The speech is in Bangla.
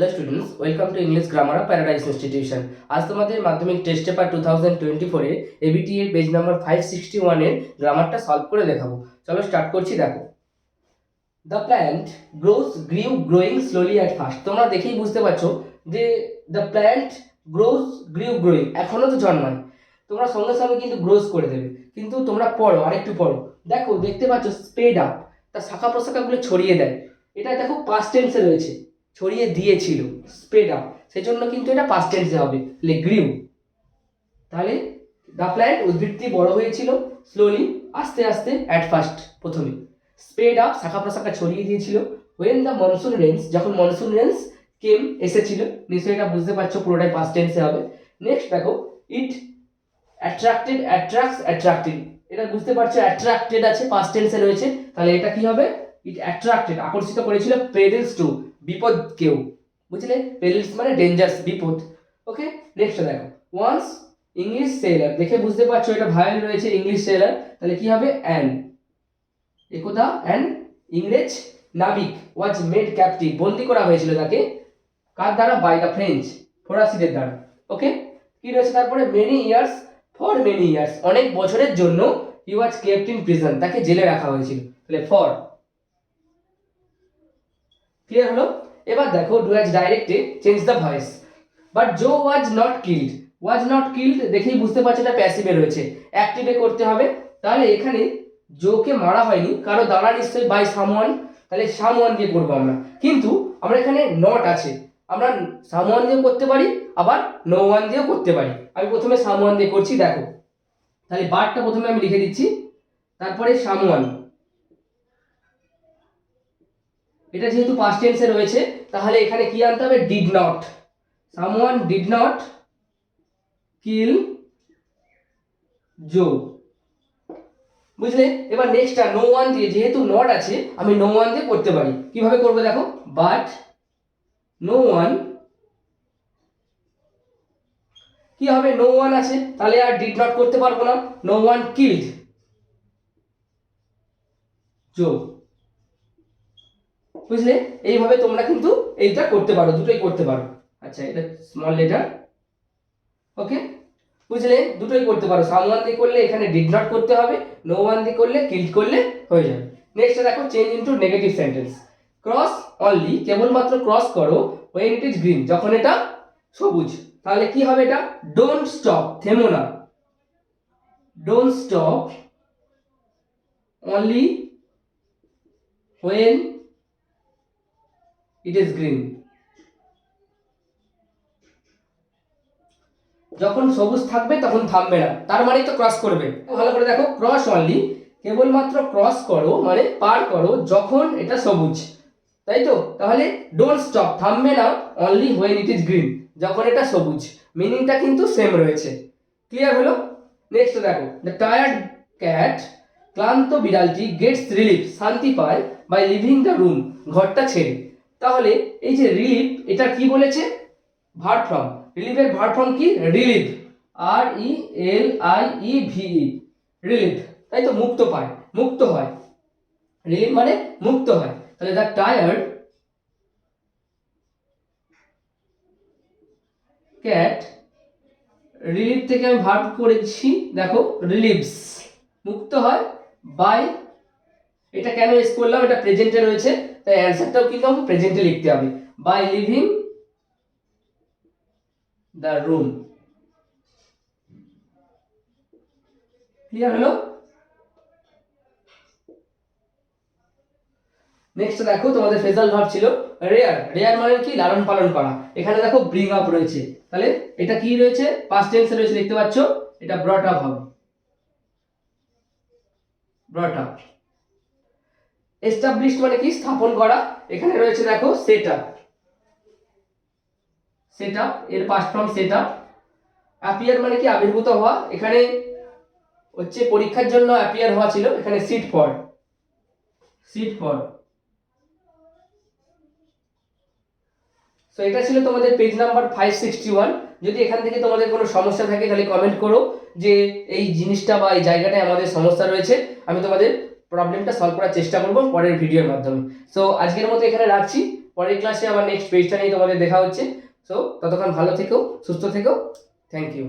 Hello students, welcome to English grammar of paradise institution. আজ তোমাদের মাধ্যমিক টেস্ট পেপার 2024 এর এবিটি এর পেজ নাম্বার 561 এর গ্রামারটা সলভ করে দেখাবো। চলো স্টার্ট করছি। দেখো, the plant growing slowly at first. তোমরা দেখেই বুঝতে পারছো যে দ্য প্ল্যান্ট গ্রোয়িং এখনো তো জন্মায়, তোমরা সঙ্গে সঙ্গে কিন্তু গ্রোস করে দেবে। কিন্তু তোমরা পড়ো, আরেকটু পড়ো। দেখো, দেখতে পাচ্ছ স্প্রেড আপ, তার শাখা প্রশাখাগুলো ছড়িয়ে দেয়। এটা দেখো পাস্ট টেন্সে রয়েছে, ছড়িয়ে দিয়েছিল, স্প্রেড আপ, সেই জন্য কিন্তু এটা পাস্ট টেন্সে হবে, গ্রিউ। তাহলে দ্য প্ল্যান্ট উদ্ভিদটি বড় হয়েছিল, স্লোলি আস্তে আস্তে, অ্যাট ফার্স্ট প্রথমে, স্প্রেড আপ শাখা প্রশাখা ছড়িয়ে দিয়েছিল, ওয়েন দ্য মনসুন রেন্স যখন মনসুন রেন্স কেম এসেছিল। নিশ্চয়ই এটা বুঝতে পারছো, পুরোটাই পাস্ট টেন্সে হবে। নেক্সট দেখো, ইট অ্যাট্রাক্টেড, এটা বুঝতে পারছো অ্যাট্রাক্টেড আছে, পাস্ট টেন্সে রয়েছে, তাহলে এটা কি হবে? ইট অ্যাট্রাক্টেড, আকর্ষিত করেছিল, পেরিলস টু, বিপদকেও। বুঝলে, পেরিলস মানে ডেঞ্জার্স, বিপদ। ওকে, নেক্সট দেখো, ওয়ান্স ইংলিশ সেলার, দেখে বুঝতে পারছো এটা ভায়োল রয়েছে, ইংলিশ সেলার, তাহলে কি হবে? অ্যান, একদা অ্যান ইংরেজ নাবিক ওয়াজ মেড ক্যাপ্টিভ, বন্দি করা হয়েছিল তাকে, কার দ্বারা? বাই দ্য ফ্রেঞ্চ, ফরাসিদের দ্বারা। ওকে, কি রয়েছে তারপরে? ফর মেনি ইয়ার্স, অনেক বছরের জন্য, হি ওয়াজ কেপ্ট ইন প্রিজন, তাকে জেলে রাখা হয়েছিল, তাহলে ফর। ক্লিয়ার হলো? এবার দেখো, do as directed change the voice, but Joe was not killed, দেখেই বুঝতে পারছো এটা প্যাসিভে রয়েছে, অ্যাক্টিভে করতে হবে। তাহলে এখানে জোকে মারা হয়নি, কারো দ্বারা নিশ্চয়ই, বাই সামওয়ান, তাহলে সামওয়ান দিয়ে করবো আমরা। কিন্তু আমরা এখানে নট আছে, আমরা সামওয়ান দিয়েও করতে পারি, আবার নো ওয়ান দিয়েও করতে পারি। আমি প্রথমে সামওয়ান দিয়ে করছি, দেখো। তাহলে বারটা প্রথমে আমি লিখে দিচ্ছি, তারপরে সামওয়ান। এটা যেহেতু পাস্ট টেন্সে রয়েছে, তাহলে এখানে কি আনতে হবে? Did not, someone did not kill Joe. বুঝলে? এবার নেক্সটটা নো ওয়ান দিয়ে, যেহেতু নট আছে, আমি নো ওয়ান দিয়ে করতে পারি। কিভাবে করবো দেখো, বাট নো ওয়ান, কি হবে? নো ওয়ান আছে, তাহলে আর ডিড নট করতে পারবো না, নো ওয়ান কিল্ড জো। বুঝলে? এইভাবে তোমরা কিন্তু এইটা করতে পারো, দুটোই করতে পারো। আচ্ছা, এটা স্মল লেটার। ওকে, বুঝলে? দুটোই করতে পারো, সামওয়ান দিয়ে করলে এখানে ডিড নট করতে হবে, নো ওয়ান দিয়ে করলে কিল্ড করলে হয়ে যাবে। নেক্সট দেখো, change into negative sentence. Cross only, কেবলমাত্র ক্রস করো, ওয়েন ইট ইজ গ্রিন, যখন এটা সবুজ। তাহলে কি হবে এটা? ডোন্ট স্টপ, থেমো না, don't stop only when it is green, যখন সবুজ থাকবে তখন থামবে না, তার মানে তো ক্রস করবে। ভালো করে দেখো, ক্রস অনলি, কেবলমাত্র ক্রস করো মানে পার করো যখন এটা সবুজ, তাই তো? তাহলে ডোন্ট স্টপ, থামবে না, only when it is green, যখন এটা সবুজ। মিনিংটা কিন্তু সেম রয়েছে। ক্লিয়ার হলো? নেক্সট দেখো, দ্য টায়ার্ড ক্যাট, ক্লান্ত বিড়ালটি, গেটস রিলিফ, শান্তি পায়, বাই লিভিং দ্য রুম, ঘরটা ছেড়ে। তাহলে এই যে রিলিফ, এটা কি বলেছে? Verb form. রিলিফের ভার্ব ফর্ম কি? রিলিভ, RELIEVE, রিলিভ, তাই তো? মুক্ত পায়, মুক্ত হয়, রিলিভ মানে মুক্ত হয়। তাহলে দ্য টায়ার্ড ক্যাট, রিলিভ থেকে আমি ভার্ব করেছি, দেখো, রিলিভস, মুক্ত হয়, বাই, এটা কেন এস করলাম? এটা প্রেজেন্টে রয়েছে, তাই অ্যান্সারটাও কিন্তু আমাকে প্রেজেন্টে লিখতে হবে, by leaving the room. Clear হলো? নেক্সট দেখো, তোমাদের ফ্রেজাল ভার্ব ছিল রেয়ার মানে কি? লালন পালন করা। এখানে দেখো ব্রিং আপ রয়েছে, তাহলে এটা কি রয়েছে? পাস্ট টেন্সে রয়েছে, দেখতে পাচ্ছ, এটা ব্রট আপ হবে, ব্রট আপ। এস্টাবলিশড মানে কি? স্থাপন করা। এখানে রয়েছে দেখো সেট আপ, সেট আপ এর past form set up. Appear মানে কি? আবির্ভূত হওয়া। এখানে হচ্ছে পরীক্ষার জন্য অ্যাপিয়ার হওয়া ছিল, এখানে sit for, sit for. So এটা ছিল তোমাদের পেজ নাম্বার 561। যদি এখান থেকে তোমাদের কোনো সমস্যা থাকে তাহলে কমেন্ট করো যে এই জিনিসটা বা এই জায়গাটায় আমাদের সমস্যা রয়েছে, আমি তোমাদের প্রবলেমটা সলভ করার চেষ্টা করব পরের ভিডিওর মাধ্যমে। সো আজকের মতো এখানে রাখছি। পরের ক্লাসে আবার নেক্সট পেজটা নিয়ে তোমাদের দেখা হচ্ছে। সো ততক্ষণ ভালো থেকো, সুস্থ থেকো। Thank you.